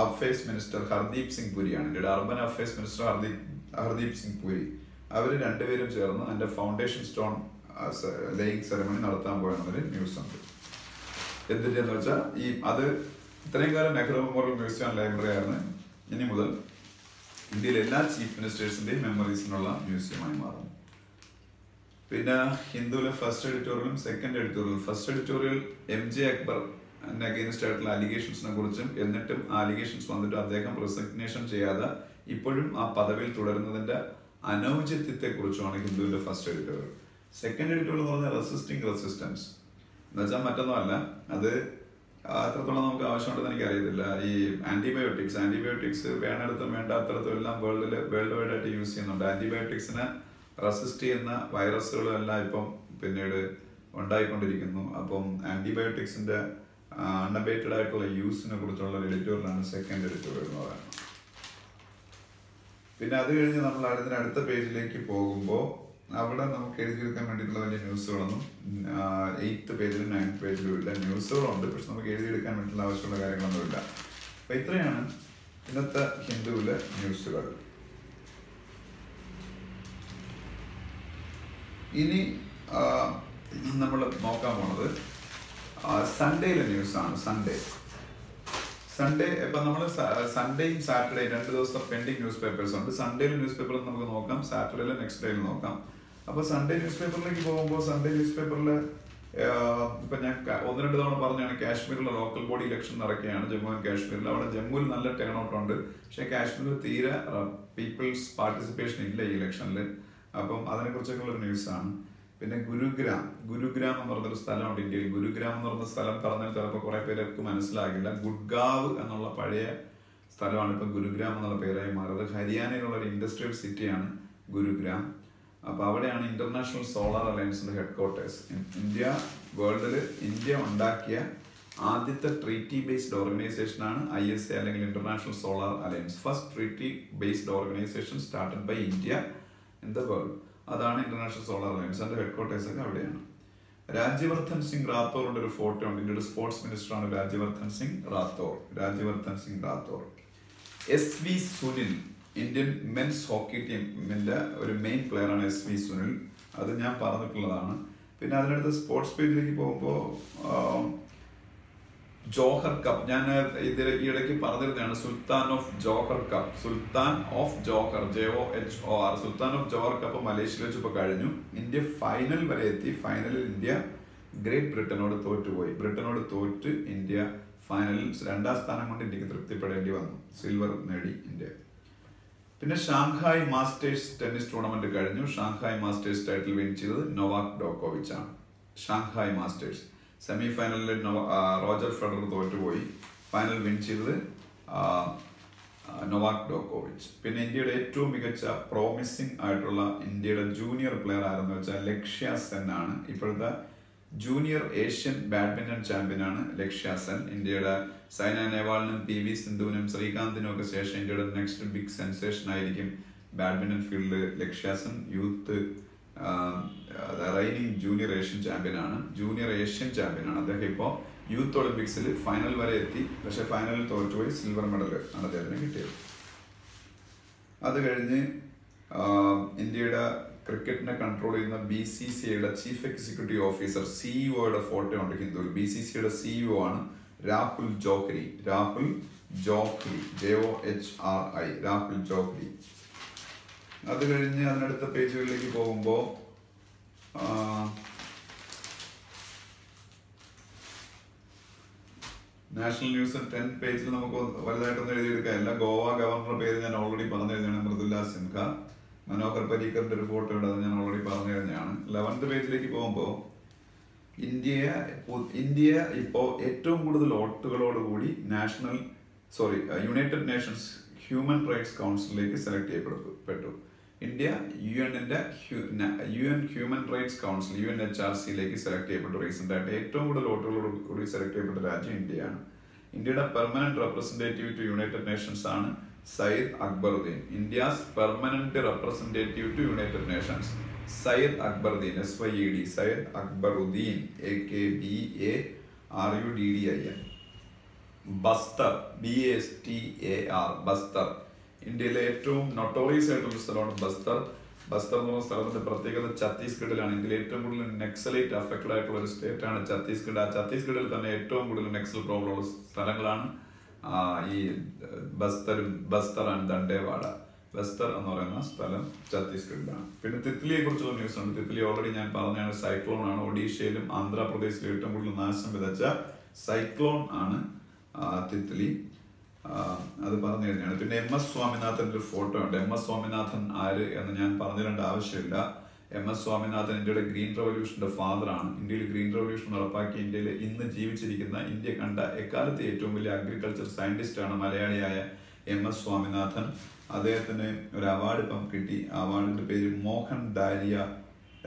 affairs minister Hardeep Singh പുരിയാണ്. ഇന്ത്യയുടെ urban affairs minister Hardeep Singh Puri. അവർ രണ്ടുപേരും ചേർന്ന് അതിന്റെ ഫൗണ്ടേഷൻ സ്റ്റോൺ ലേയിങ് സെറമണി നടത്താൻ പോയെന്നൊരു ന്യൂസ് ഉണ്ട്. എന്തിന്റെന്ന് വെച്ചാൽ അത് ഇത്രയും കാലം Nehru memorial museum and library ആയിരുന്നു. ഇനി മുതൽ ഇന്ത്യയിലെ എല്ലാ ചീഫ് മിനിസ്റ്റേഴ്സിന്റെയും മെമ്മറീസിനുള്ള മ്യൂസിയമായി മാറും. പിന്നെ ഹിന്ദുവിലെ ഫസ്റ്റ് എഡിറ്റോറിയലും second editorial. First editorial MJ Akbar against ആയിട്ടുള്ള അലിഗേഷൻസിനെ കുറിച്ചും, എന്നിട്ടും ആ അലിഗേഷൻസ് വന്നിട്ട് അദ്ദേഹം റെസിഗ്നേഷൻ ചെയ്യാതെ ഇപ്പോഴും ആ പദവിയിൽ തുടരുന്നതിന്റെ അനൗചിത്യത്തെ കുറിച്ചുമാണ് ഹിന്ദുവിന്റെ ഫസ്റ്റ് എഡിറ്റോറിയൽ. സെക്കൻഡ് എഡിറ്റോറിയൽ എന്ന് പറഞ്ഞാൽ റെസിസ്റ്റൻസ് എന്ന് വെച്ചാൽ മറ്റൊന്നുമല്ല, അത് അത്രത്തോളം നമുക്ക് ആവശ്യമുണ്ടെന്ന് എനിക്ക് അറിയത്തില്ല. ഈ ആന്റിബയോട്ടിക്സ് വേണ്ടിടത്തും വേണ്ടാത്തടത്തും എല്ലാം വേൾഡ് വൈഡ് ആയിട്ട് യൂസ് ചെയ്യുന്നുണ്ട്. ആന്റിബയോട്ടിക്സിനെ റെസിസ്റ്റ് ചെയ്യുന്ന വൈറസുകളും എല്ലാം ഇപ്പം പിന്നീട് ഉണ്ടായിക്കൊണ്ടിരിക്കുന്നു. അപ്പം ആന്റിബയോട്ടിക്സിന്റെ അൺഅബേറ്റഡ് ആയിട്ടുള്ള യൂസിനെ കുറിച്ചുള്ള എഡിറ്റോറിയലാണ് സെക്കൻഡ് എഡിറ്റോറിയൽ എന്ന് പറയുന്നത്. പിന്നെ അത് കഴിഞ്ഞ് നമ്മൾ അടുത്ത പേജിലേക്ക് പോകുമ്പോൾ അവിടെ നമുക്ക് എഴുതിയെടുക്കാൻ വേണ്ടിയിട്ടുള്ള വലിയ ന്യൂസുകളൊന്നും 8th പേജിലും 9th പേജിലും ഇല്ല. ന്യൂസുകളുണ്ട്, പക്ഷെ നമുക്ക് എഴുതിയെടുക്കാൻ വേണ്ടിയിട്ടുള്ള ആവശ്യമുള്ള കാര്യങ്ങളൊന്നുമില്ല. അപ്പൊ ഇത്രയാണ് ഇന്നത്തെ ഹിന്ദുവിലെ ന്യൂസുകൾ. ഇനി നമ്മൾ നോക്കാൻ പോണത് സൺഡേയിലെ ന്യൂസാണ്. സൺഡേ ഇപ്പൊ നമ്മൾ സൺഡേയും സാറ്റർഡേയും 2 ദിവസം പെൻഡിങ് ന്യൂസ് പേപ്പേഴ്സ് ഉണ്ട്. സൺഡേയിലെ ന്യൂസ് പേപ്പർ നമുക്ക് നോക്കാം, സാറ്റർഡേയിലെ നെക്സ്റ്റ് ഡേയിൽ നോക്കാം. അപ്പൊ സൺഡേ ന്യൂസ് പേപ്പറിലേക്ക് പോകുമ്പോൾ സൺഡേ ന്യൂസ് പേപ്പറിൽ ഇപ്പൊ ഞാൻ 1-2 തവണ പറഞ്ഞാണ് കാശ്മീരിലെ ലോക്കൽ ബോഡി ഇലക്ഷൻ നടക്കുകയാണ്. ജമ്മു ആൻഡ് കാശ്മീരിൽ. അവിടെ ജമ്മുവിൽ നല്ല ടേൺ ഔട്ട് ഉണ്ട്, പക്ഷെ കാശ്മീരിൽ തീരെ പീപ്പിൾസ് പാർട്ടിസിപ്പേഷൻ ഇല്ല ഈ ഇലക്ഷനിൽ. അപ്പം അതിനെ കുറിച്ചൊക്കെ ഉള്ള ന്യൂസാണ്. പിന്നെ ഗുരുഗ്രാം എന്ന് പറഞ്ഞൊരു സ്ഥലമുണ്ട് ഇന്ത്യയിൽ. ഗുരുഗ്രാം എന്ന് പറഞ്ഞ സ്ഥലം പറഞ്ഞാൽ ചിലപ്പോൾ കുറെ പേർക്ക് മനസ്സിലാകില്ല. ഗുഡ്ഗാവ് എന്നുള്ള പഴയ സ്ഥലമാണ് ഇപ്പൊ ഗുരുഗ്രാം എന്നുള്ള പേരായി മാറിയത്. ഹരിയാനയിലുള്ള ഒരു ഇൻഡസ്ട്രിയൽ സിറ്റിയാണ് ഗുരുഗ്രാം. അപ്പൊ അവിടെയാണ് ഇന്റർനാഷണൽ സോളാർ അലയൻസിന്റെ ഹെഡ്ക്വാർട്ടേഴ്സ്. വേൾഡിൽ ഇന്ത്യ ഉണ്ടാക്കിയ ആദ്യത്തെ ട്രീറ്റി ബേസ്ഡ് ഓർഗനൈസേഷനാണ് ISA അല്ലെങ്കിൽ international solar alliance. First treaty based organisation started by India in the world. അതാണ് ഇന്റർനാഷണൽ സോളാർ അലയൻസ്. അതിന്റെ ഹെഡ്ക്വാർട്ടേഴ്സ് ഒക്കെ അവിടെയാണ്. രാജ്യവർദ്ധൻ സിംഗ് റാത്തോറിന്റെ ഒരു ഫോട്ടോ ഉണ്ട്. ഇന്ത്യയുടെ സ്പോർട്സ് മിനിസ്റ്ററാണ് Rajyavardhan Singh Rathore. SV Sunil, Indian men's hockey ടീമിന്റെ ഒരു മെയിൻ പ്ലെയർ ആണ് SV സുനിൽ. അത് ഞാൻ പറഞ്ഞിട്ടുള്ളതാണ്. പിന്നെ അതിനടുത്ത് സ്പോർട്സ് പേജിലേക്ക് പോകുമ്പോൾ ജോഹർ കപ്പ്, ഞാൻ ഈ ഇടയ്ക്ക് പറഞ്ഞിരുന്നതാണ്. Sultan of Johor cup, JOHOR, sultan of Johor cup മലേഷ്യയിൽ വെച്ച് ഇപ്പോൾ കഴിഞ്ഞു. ഇന്ത്യ ഫൈനൽ വരെ എത്തി. ഫൈനലിൽ ഇന്ത്യ ഗ്രേറ്റ് ബ്രിട്ടനോട് തോറ്റ് ഇന്ത്യ ഫൈനലിൽ 2ാം സ്ഥാനം കൊണ്ട് ഇന്ത്യക്ക് തൃപ്തിപ്പെടേണ്ടി വന്നു. സിൽവർ നേടി ഇന്ത്യ. പിന്നെ ഷാങ്ഹായ് മാസ്റ്റേഴ്സ് ടെന്നീസ് ടൂർണമെന്റ് കഴിഞ്ഞു. ഷാങ്ഹായ് മാസ്റ്റേഴ്സ് ടൈറ്റിൽ വിൻ ചെയ്തത് നൊവാക് ഡോക്കോവിച്ച് ആണ്. ഷാങ്ഹായ് മാസ്റ്റേഴ്സ് സെമി ഫൈനലിൽ റോജർ ഫെഡറർ തോറ്റുപോയി. ഫൈനൽ വിൻ ചെയ്തത് നൊവാക് ഡോക്കോവിച്ച്. പിന്നെ ഇന്ത്യയുടെ ഏറ്റവും മികച്ച പ്രോമിസിംഗ് ആയിട്ടുള്ള ഇന്ത്യയുടെ ജൂനിയർ പ്ലെയർ ആരെന്ന് വെച്ചാൽ ലക്ഷ്യ സെൻ ആണ്. ഇപ്പോഴത്തെ ജൂനിയർ ഏഷ്യൻ ബാഡ്മിന്റൺ ചാമ്പ്യനാണ് ലക്ഷ്യ സെൻ. ഇന്ത്യയുടെ സൈന നെഹ്വാളിനും PV സിന്ധുവിനും ശ്രീകാന്തിനും ഒക്കെ ശേഷം ഇന്ത്യയുടെ നെക്സ്റ്റ് ബിഗ് സെൻസേഷൻ ആയിരിക്കും badminton field Lakshya Sen. Youth reigning junior Asian ചാമ്പ്യനാണ്. അദ്ദേഹം ഇപ്പോൾ യൂത്ത് ഒളിമ്പിക്സിൽ ഫൈനൽ വരെ എത്തി, പക്ഷെ ഫൈനലിൽ തോറ്റുപോയി. സിൽവർ മെഡൽ ആണ് അദ്ദേഹത്തിന് കിട്ടിയത്. അത് കഴിഞ്ഞ് ഇന്ത്യയുടെ ക്രിക്കറ്റിനെ കൺട്രോൾ ചെയ്യുന്ന BCCIയുടെ chief executive officer CEO photo ഉണ്ട് ഹിന്ദുവിൽ. BCCIയുടെ CEO ആണ് രാഹുൽ ജോഹ്രി. രാഹുൽ ജോഹ്രി, JOHRI, രാഹുൽ ജോഹ്രി. അത് കഴിഞ്ഞ് അതിനടുത്ത പേജുകളിലേക്ക് പോകുമ്പോൾ നാഷണൽ ന്യൂസ് 10 പേജിൽ നമുക്ക് വലുതായിട്ടൊന്നും എഴുതിയെടുക്കാനില്ല. ഗോവ ഗവർണറുടെ പേര് ഞാൻ ഓൾറെഡി പറഞ്ഞു കഴിഞ്ഞാണ്, മൃദുല സിൻഹ. മനോഹർ പരീക്കറിന്റെ ഒരു ഫോട്ടോ ഉണ്ട്, അത് ഞാൻ ഓൾറെഡി പറഞ്ഞു കഴിഞ്ഞാണ്. 11th പേജിലേക്ക് പോകുമ്പോൾ ഇന്ത്യ ഇപ്പോൾ ഏറ്റവും കൂടുതൽ വോട്ടുകളോടുകൂടി യുണൈറ്റഡ് നേഷൻസ് ഹ്യൂമൻ റൈറ്റ്സ് കൗൺസിലിലേക്ക് സെലക്ട് ചെയ്യപ്പെട്ടു. India UN human rights council UNHRCയിലേക്ക് സെലക്ട് ചെയ്യപ്പെട്ടു. റീസെന്റ് ആയിട്ട് ഏറ്റവും കൂടുതൽ വോട്ടുകളോട് കൂടി സെലക്ട് ചെയ്യപ്പെട്ട രാജ്യം ഇന്ത്യയാണ്. ഇന്ത്യയുടെ permanent representative to United Nations ആണ് Syed Akbaruddin. India's permanent representative to United Nations Syed Akbaruddin, SYED, Syed Akbaruddin, AKBARUDDIN. Bastar, BASTAR, Bastar. ഇന്ത്യയിലെ ഏറ്റവും നൊട്ടോറിയസ് ആയിട്ടുള്ള സ്ഥലമാണ് ബസ്തർ. ബസ്തർ എന്ന് പറഞ്ഞ സ്ഥലത്തിന്റെ പ്രത്യേകത ഛത്തീസ്ഗഡിലാണ്. ഇന്ത്യയിലെ ഏറ്റവും കൂടുതൽ നെക്സലൈറ്റ് അഫക്റ്റഡ് ആയിട്ടുള്ള ഒരു സ്റ്റേറ്റ് ആണ് ഛത്തീസ്ഗഡ്. ആ ഛത്തീസ്ഗഡിൽ തന്നെ ഏറ്റവും കൂടുതൽ നെക്സൽ പ്രോബ്ലം ഉള്ള സ്ഥലങ്ങളാണ് ഈ ബസ്തർ ആൻഡ് ദണ്ഡേവാഡ. ബസ്തർ എന്ന് പറയുന്ന സ്ഥലം ഛത്തീസ്ഗഡിലാണ്. പിന്നെ തിത്ലിയെ കുറിച്ചുള്ള ന്യൂസ് ഉണ്ട്. തിത്ലി ഓൾറെഡി ഞാൻ പറഞ്ഞാണ്, സൈക്ലോൺ ആണ്. ഒഡീഷയിലും ആന്ധ്രാപ്രദേശിലും ഏറ്റവും കൂടുതൽ നാശം വിതച്ച സൈക്ലോൺ ആണ് തിത്ലി. അത് പറഞ്ഞു കഴിഞ്ഞാണ്. പിന്നെ MS സ്വാമിനാഥന്റെ ഒരു ഫോട്ടോ ഉണ്ട്. MS സ്വാമിനാഥൻ ആര് എന്ന് ഞാൻ പറഞ്ഞു തരേണ്ട ആവശ്യമില്ല. MS സ്വാമിനാഥൻ ഇന്ത്യയുടെ ഗ്രീൻ റവല്യൂഷന്റെ ഫാദർ ആണ്. ഇന്ത്യയിൽ ഗ്രീൻ റവല്യൂഷൻ നടപ്പാക്കി ഇന്ത്യയിൽ ഇന്ന് ജീവിച്ചിരിക്കുന്ന, ഇന്ത്യ കണ്ട എക്കാലത്തെ ഏറ്റവും വലിയ അഗ്രികൾച്ചർ സയന്റിസ്റ്റ് ആണ് മലയാളിയായ MS സ്വാമിനാഥൻ. അദ്ദേഹത്തിന് ഒരു അവാർഡ് ഇപ്പം കിട്ടി. അവാർഡിന്റെ പേര് മോഹൻ ദാരിയ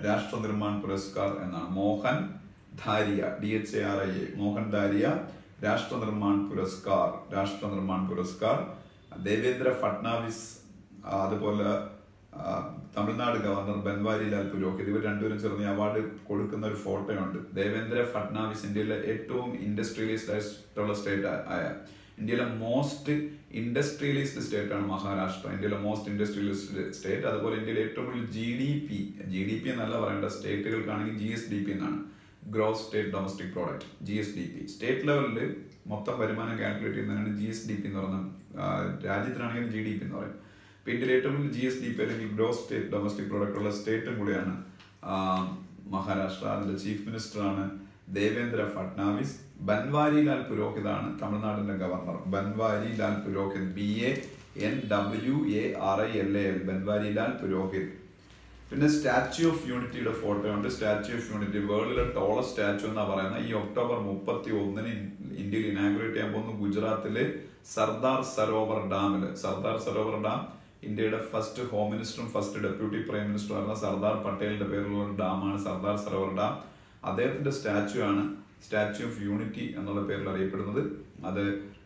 രാഷ്ട്ര നിർമ്മാൺ പുരസ്കാർ എന്നാണ്. മോഹൻ ധാരിയ, DHARIA, മോഹൻ ദാരിയ രാഷ്ട്ര നിർമ്മാൺ പുരസ്കാർ. ദേവേന്ദ്ര ഫട്നാവിസ്, അതുപോലെ തമിഴ്നാട് ഗവർണർ ബൻവാരിലാൽ പുരോഹിത്, ഇവർ രണ്ടുപേരും ചേർന്ന് അവാർഡ് കൊടുക്കുന്ന ഒരു ഫോട്ടോ ഉണ്ട്. ദേവേന്ദ്ര ഫട്നാവിസ് ഇന്ത്യയിലെ ഏറ്റവും ഇൻഡസ്ട്രിയലൈസ്ഡ് ആയിട്ടുള്ള സ്റ്റേറ്റ് ആയ, ഇന്ത്യയിലെ മോസ്റ്റ് ഇൻഡസ്ട്രിയലൈസ്ഡ് സ്റ്റേറ്റ് ആണ് മഹാരാഷ്ട്ര. ഇന്ത്യയിലെ മോസ്റ്റ് ഇൻഡസ്ട്രിയലൈസ്ഡ് സ്റ്റേറ്റ്. അതുപോലെ ഇന്ത്യയിലെ ഏറ്റവും കൂടുതൽ GDP എന്നല്ല പറയേണ്ട, സ്റ്റേറ്റുകൾക്കാണെങ്കിൽ GSDP എന്നാണ്, gross state domestic product, GSDP. State ലെവലിൽ മൊത്തം വരുമാനം കാൽക്കുലേറ്റ് ചെയ്യുന്നതാണ് GSDP എന്ന് പറയുന്നത്. രാജ്യത്തിനാണെങ്കിൽ GDP എന്ന് പറയും. ഇപ്പൊ ഇന്ത്യയിലെ ഏറ്റവും കൂടുതൽ GSDP അല്ലെങ്കിൽ ഗ്രോസ് സ്റ്റേറ്റ് ഡൊമസ്റ്റിക് പ്രോഡക്റ്റ് ഉള്ള സ്റ്റേറ്റും കൂടിയാണ് മഹാരാഷ്ട്ര. അതിന്റെ ചീഫ് മിനിസ്റ്റർ ആണ് ദേവേന്ദ്ര ഫട്നാവിസ്. ബൻവാരിലാൽ പുരോഹിതാണ് തമിഴ്നാടിന്റെ ഗവർണർ. ബൻവാരിലാൽ പുരോഹിത്, BANWARILAL, ബൻവാരിലാൽ പുരോഹിത്. പിന്നെ സ്റ്റാച്യു ഓഫ് യൂണിറ്റിയുടെ ഫോട്ടോ ഉണ്ട്. സ്റ്റാച്യു ഓഫ് യൂണിറ്റി വേൾഡിലെ ടോളസ്റ്റ് സ്റ്റാച്യു എന്നാ പറയുന്നത്. ഈ ഒക്ടോബർ 31 ഇന്ത്യയിൽ ഇനാഗുറേറ്റ് ചെയ്യാൻ പോകുന്നു ഗുജറാത്തിലെ സർദാർ സരോവർ ഡാമിൽ. സർദാർ സരോവർ ഡാം ഇന്ത്യയുടെ ഫസ്റ്റ് ഹോം മിനിസ്റ്ററും ഫസ്റ്റ് ഡെപ്യൂട്ടി പ്രൈം മിനിസ്റ്ററും ആയിരുന്ന സർദാർ പട്ടേലിന്റെ പേരിലുള്ള ഒരു ഡാമാണ് സർദാർ സരോവർ ഡാം. അദ്ദേഹത്തിന്റെ സ്റ്റാച്യു ആണ് സ്റ്റാച്യു ഓഫ് യൂണിറ്റി എന്നുള്ള പേരിൽ അറിയപ്പെടുന്നത്. അത്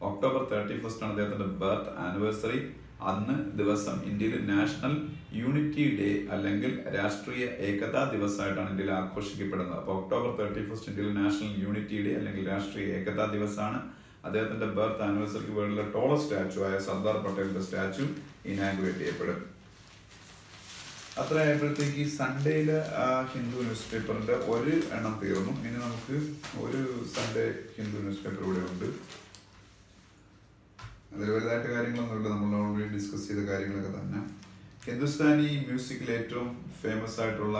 ഒക്ടോബർ 31 ആണ് അദ്ദേഹത്തിന്റെ ബർത്ത് ആനിവേഴ്സറി. അന്ന് ദിവസം ഇന്ത്യയിൽ നാഷണൽ യൂണിറ്റി ഡേ അല്ലെങ്കിൽ രാഷ്ട്രീയ ഏകതാ ദിവസമായിട്ടാണ് ഇന്ത്യയിൽ ആഘോഷിക്കപ്പെടുന്നത്. അപ്പോൾ ഒക്ടോബർ 31 ഇന്ത്യയിൽ നാഷണൽ യൂണിറ്റി ഡേ അല്ലെങ്കിൽ രാഷ്ട്രീയ ഏകതാ ദിവസമാണ്. അദ്ദേഹത്തിന്റെ ബർത്ത് ആനിവേഴ്സറിക്ക് വേണ്ടിയുള്ള ടോളസ്റ്റ് സ്റ്റാച്യു ആയ സർദാർ പട്ടേലിന്റെ സ്റ്റാച്യു ഇനാഗുറേറ്റ് ചെയ്യപ്പെടും. അത്ര ആയപ്പോഴത്തേക്ക് സൺഡേയില് ഹിന്ദു ന്യൂസ് പേപ്പറിന്റെ ഒരു എണ്ണം തീർന്നു. ഇനി നമുക്ക് ഒരു സൺഡേ ഹിന്ദു ന്യൂസ് പേപ്പർ ഇവിടെ ഉണ്ട്. അതിൽ വലുതായിട്ട് കാര്യങ്ങളൊന്നുമില്ല, നമ്മൾ ഓൾറെഡി ഡിസ്കസ് ചെയ്ത കാര്യങ്ങളൊക്കെ തന്നെ. ഹിന്ദുസ്ഥാനി മ്യൂസിക്കിൽ ഏറ്റവും ഫേമസ് ആയിട്ടുള്ള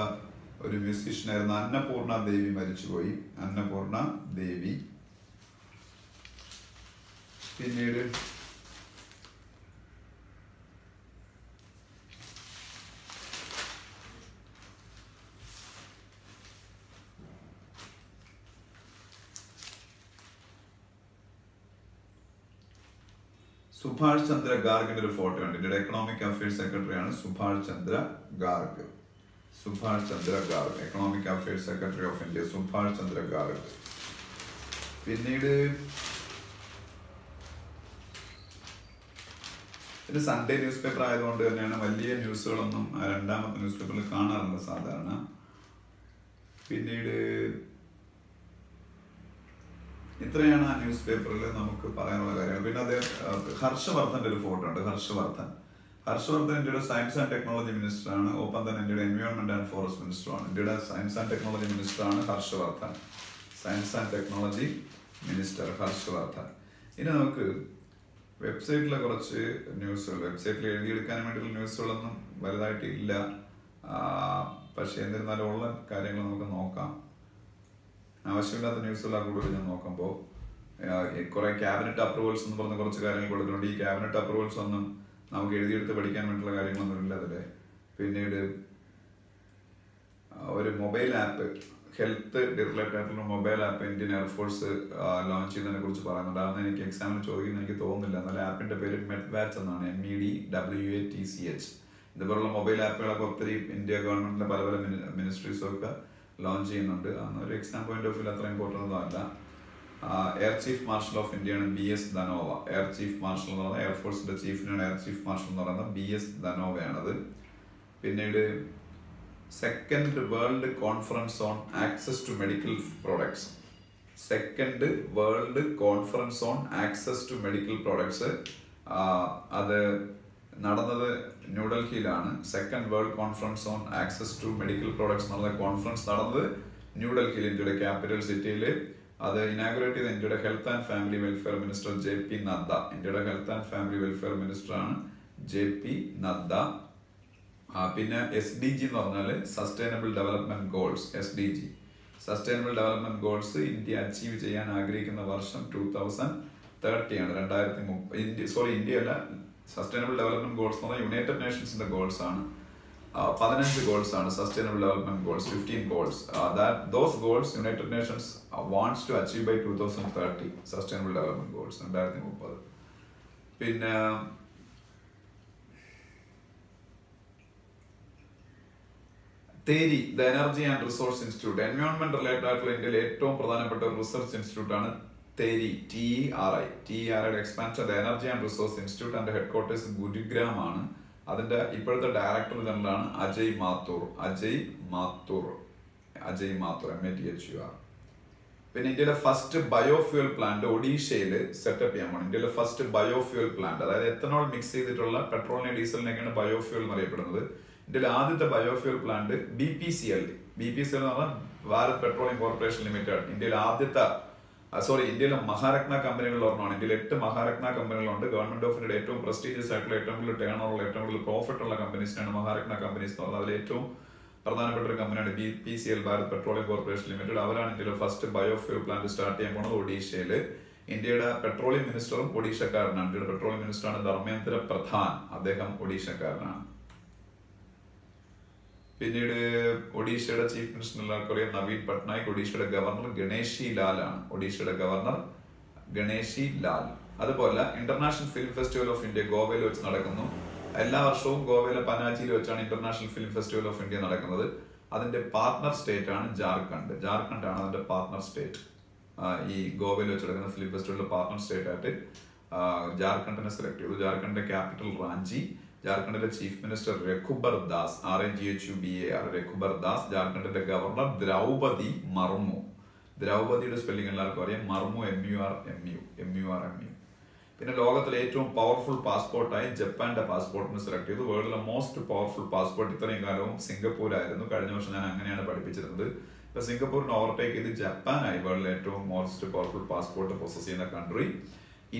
ഒരു മ്യൂസീഷ്യനായിരുന്നു അന്നപൂർണ ദേവി, മരിച്ചുപോയി. അന്നപൂർണ ദേവി. പിന്നീട് സുഭാഷ് ചന്ദ്ര ഗാർഗിന്റെ ഒരു ഫോട്ടോ ഉണ്ട്. ഇന്ത്യയുടെ എക്കണോമിക് അഫയേഴ്സ് സെക്രട്ടറി ആണ് Subhash Chandra Garg. Economic affairs secretary of India Subhash Chandra Garg. പിന്നീട് ഇത് സൺഡേ ന്യൂസ് പേപ്പർ ആയതുകൊണ്ട് തന്നെയാണ് വലിയ ന്യൂസുകളൊന്നും രണ്ടാമത്തെ ന്യൂസ് പേപ്പറിൽ കാണാറുണ്ട് സാധാരണ. പിന്നീട് ഇത്രയാണ് ആ ന്യൂസ് പേപ്പറിൽ നമുക്ക് പറയാനുള്ള കാര്യങ്ങൾ. പിന്നെ അദ്ദേഹം ഹർഷവർദ്ധന്റെ ഒരു ഫോട്ടോ ഉണ്ട്. ഹർഷവർദ്ധൻ ഇന്ത്യയുടെ സയൻസ് ആൻഡ് ടെക്നോളജി മിനിസ്റ്ററാണ്. ഒപ്പം തന്നെ ഇന്ത്യയുടെ എൻവയോൺമെന്റ് ആൻഡ് ഫോറസ്റ്റ് മിനിസ്റ്ററാണ്. ഇന്ത്യയുടെ സയൻസ് ആൻഡ് ടെക്നോളജി മിനിസ്റ്ററാണ് Harshvardhan. Science and technology minister Harshvardhan. ഇനി നമുക്ക് വെബ്സൈറ്റിലെ കുറച്ച് ന്യൂസുകൾ, വെബ്സൈറ്റിൽ എഴുതിയെടുക്കാൻ വേണ്ടിയുള്ള ന്യൂസുകളൊന്നും വലുതായിട്ടില്ല. പക്ഷെ എന്നിരുന്നാലും ഉള്ള കാര്യങ്ങൾ നമുക്ക് നോക്കാം. ആവശ്യമില്ലാത്ത ന്യൂസുകളാണ് കൂടുതൽ ഞാൻ നോക്കുമ്പോൾ. കുറെ ക്യാബിനറ്റ് അപ്രൂവൽസ് എന്ന് പറഞ്ഞ കുറച്ച് കാര്യങ്ങൾ കൊടുത്തിട്ടുണ്ട്. ഈ ക്യാബിനറ്റ് അപ്രൂവൽസ് ഒന്നും നമുക്ക് എഴുതിയെടുത്ത് പഠിക്കാൻ വേണ്ടിയുള്ള കാര്യങ്ങളൊന്നും ഇല്ല അതിൽ. പിന്നീട് ഒരു മൊബൈൽ ആപ്പ്, ഹെൽത്ത് റിലേറ്റഡ് ആയിട്ടുള്ള mobile app Indian air force launch ചെയ്യുന്നതിനെ കുറിച്ച് പറയുന്നുണ്ട്. അതൊന്നും എനിക്ക് എക്സാമിന് ചോദിക്കുന്ന എനിക്ക് തോന്നുന്നില്ല. എന്നാൽ ആപ്പിന്റെ പേര് മെഡ്വാച്ച് എന്നാണ്, MEDWATCH. ഇതുപോലുള്ള മൊബൈൽ ആപ്പുകളൊക്കെ ഒത്തിരി ഇന്ത്യ ഗവൺമെന്റിന്റെ പല പല മിനിസ്ട്രീസും ഒക്കെ ലോഞ്ച് ചെയ്യുന്നുണ്ട്. അന്നൊരു എക്സാം പോയിന്റ് ഓഫ് വ്യൂ അത്ര ഇമ്പോർട്ടൻ്റ് അല്ല. എയർ ചീഫ് മാർഷൽ ഓഫ് ഇന്ത്യയാണ് BS Dhanoa. Air chief marshal എന്ന് പറയുന്നത് എയർഫോഴ്സിന്റെ ചീഫിനാണ് എയർ ചീഫ് മാർഷൽ എന്ന് പറയുന്നത്. BS ധനോവയാണത്. പിന്നീട് second world conference on access to medical products. Second world conference on access to medical products അത് നടന്നത് ന്യൂഡൽഹിയിലാണ്. Second world conference on access to medical products നടന്ന കോൺഫറൻസ് നടന്നത് ന്യൂഡൽഹിയിൽ, ഇന്ത്യയുടെ ക്യാപിറ്റൽ സിറ്റിയിൽ. അത് ഇനാഗുറേറ്റ് ചെയ്ത ഇന്ത്യയുടെ health and family welfare minister JP Nadda. ഇന്ത്യയുടെ ഹെൽത്ത് ആൻഡ് ഫാമിലി വെൽഫെയർ മിനിസ്റ്ററാണ് JP നദ്ദ. പിന്നെ SDG എന്ന് പറഞ്ഞാൽ sustainable development goals. SDG sustainable development goals India achieve ചെയ്യാൻ ആഗ്രഹിക്കുന്ന വർഷം 2030 ആണ്. 2030 ഇന്ത്യയല്ല, സസ്റ്റൈനബിൾ ഡെവലപ്മെന്റ് ഗോൾസ് എന്ന് പറഞ്ഞാൽ യുണൈറ്റഡ് നേഷൻസിന്റെ ഗോൾസ് ആണ്. 15 ഗോൾസ് ആണ് sustainable development goals, 15 goals. Those goals United Nations wants to achieve by 2030. Sustainable development goals 2030. പിന്നെ TERI, the energy and resource institute, environment related ആയിട്ടുള്ള ഇന്ത്യയിലെ ഏറ്റവും പ്രധാനപ്പെട്ട ഒരു റിസർച്ച് ഇൻസ്റ്റിറ്റ്യൂട്ട് ആണ് TERI, TERI expansion. The energy and resource institute and headquarters Gurugram ആണ്. അതിന്റെ ഇപ്പോഴത്തെ ഡയറക്ടർ ജനറലാണ് അജയ് മാത്തൂർ, MATHUR. പിന്നെ ഇന്ത്യയിലെ ഫസ്റ്റ് ബയോഫ്യൂൽ പ്ലാന്റ് ഒഡീഷയിൽ സെറ്റപ്പ് ചെയ്യാൻ പോകണം. ഇന്ത്യയിലെ ഫസ്റ്റ് ബയോഫ്യൂൽ പ്ലാന്റ്, അതായത് എത്തനോൾ മിക്സ് ചെയ്തിട്ടുള്ള പെട്രോളിനെ ഡീസലിനെയൊക്കെയാണ് ബയോഫ്യൂൽ എന്ന് അറിയപ്പെടുന്നത്. ഇന്ത്യയിലെ ആദ്യത്തെ ബയോഫ്യൂൽ പ്ലാന്റ് BPCL എന്ന് പറഞ്ഞാൽ ഭാരത് പെട്രോളിയം കോർപ്പറേഷൻ ലിമിറ്റഡ്. ഇന്ത്യയിലെ മഹാരത്ന കമ്പനികളിൽ ഒരെണ്ണമാണ്. ഇന്ത്യയിൽ 8 മഹാരത്ന കമ്പനികളുണ്ട്. ഗവൺമെന്റ് ഓഫ് ഇന്ത്യയുടെ ഏറ്റവും പ്രസ്റ്റീജിയസ് ആയിട്ടുള്ള, ഏറ്റവും കൂടുതൽ ടേൺ ഓവർ, ഏറ്റവും കൂടുതൽ പ്രോഫിറ്റ് ഉള്ള കമ്പനീസിനാണ് മഹാരത്ന കമ്പനീസ് എന്ന് പറയുന്നത്. അതിൽ ഏറ്റവും പ്രധാനപ്പെട്ട ഒരു കമ്പനിയാണ് BPCL, Bharat petroleum corporation limited. അവരാണ് ഇന്ത്യയിലെ ഫസ്റ്റ് ബയോഫ്യൂൽ പ്ലാന്റ് സ്റ്റാർട്ട് ചെയ്യാൻ പോകുന്നത് ഒഡീഷയിൽ. ഇന്ത്യയുടെ പെട്രോളിയം മിനിസ്റ്ററും ഒഡീഷക്കാരനാണ്. ഇന്ത്യയുടെ പെട്രോളിയം മിനിസ്റ്ററാണ് ധർമ്മേന്ദ്ര പ്രധാൻ, അദ്ദേഹം ഒഡീഷക്കാരനാണ്. പിന്നീട് ഒഡീഷയുടെ ചീഫ് മിനിസ്റ്റർ എല്ലാവർക്കും അറിയാം നവീൻ പട്നായിക്. ഒഡീഷയുടെ ഗവർണർ ഗണേഷി ലാൽ ആണ്. അതുപോലെ international film festival of India ഗോവയിൽ വെച്ച് നടക്കുന്നു. എല്ലാ വർഷവും ഗോവയിലെ പനാജിയിൽ വെച്ചാണ് international film festival of India നടക്കുന്നത്. അതിന്റെ പാർട്ണർ സ്റ്റേറ്റ് ആണ് ജാർഖണ്ഡ് ആണ് അതിന്റെ പാർട്ണർ സ്റ്റേറ്റ്. ഈ ഗോവയിൽ വെച്ച് നടക്കുന്ന ഫിലിം ഫെസ്റ്റിവലിന്റെ പാർട്ണർ സ്റ്റേറ്റ് ആയിട്ട് ജാർഖണ്ഡിനെ സെലക്ട് ചെയ്തു. ജാർഖണ്ഡിന്റെ ക്യാപിറ്റൽ റാഞ്ചി. ജാർഖണ്ഡിലെ ചീഫ് മിനിസ്റ്റർ രഘുബർ ദാസ്, രഘുബർ ദാസ്. ജാർഖണ്ഡിന്റെ ഗവർണർ ദ്രൗപതി മർമു. ദ്രൗപതിയുടെ സ്പെല്ലിംഗ് എല്ലാവർക്കും അറിയാം, മർമു MURMU. പിന്നെ ലോകത്തിലെ ഏറ്റവും പവർഫുൾ പാസ്പോർട്ടായി ജപ്പാന്റെ പാസ്പോർട്ടിന് സെലക്ട് ചെയ്തു. വേൾഡിലെ മോസ്റ്റ് പവർഫുൾ പാസ്പോർട്ട് ഇത്രയും കാലവും സിംഗപ്പൂരായിരുന്നു. കഴിഞ്ഞ വർഷം ഞാൻ അങ്ങനെയാണ് പഠിപ്പിച്ചിരുന്നത്. ഇപ്പൊ സിംഗപ്പൂരിനെ ഓവർടേക്ക് ചെയ്ത് ജപ്പാനായി വേൾഡിലെ ഏറ്റവും മോസ്റ്റ് പവർഫുൾ പാസ്പോർട്ട് പ്രൊസസ് ചെയ്യുന്ന കൺട്രി.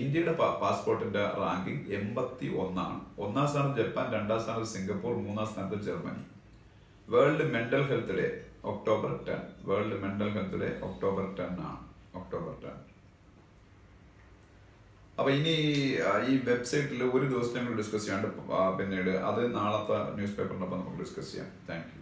ഇന്ത്യയുടെ പാസ്പോർട്ടിന്റെ റാങ്കിങ് 81 ആണ്. 1ാം സ്ഥാനത്ത് ജപ്പാൻ, 2ാം സ്ഥാനത്ത് സിംഗപ്പൂർ, 3ാം സ്ഥാനത്ത് Germany. World mental health day October 10. World mental health day October 10 ആണ്. അപ്പൊ ഇനി ഈ വെബ്സൈറ്റിൽ ഒരു ദിവസം ഞങ്ങൾ ഡിസ്കസ് ചെയ്യാണ്ട് പിന്നീട് അത് നാളത്തെ ന്യൂസ് പേപ്പറിനൊപ്പം നമുക്ക് ഡിസ്കസ് ചെയ്യാം. Thank you.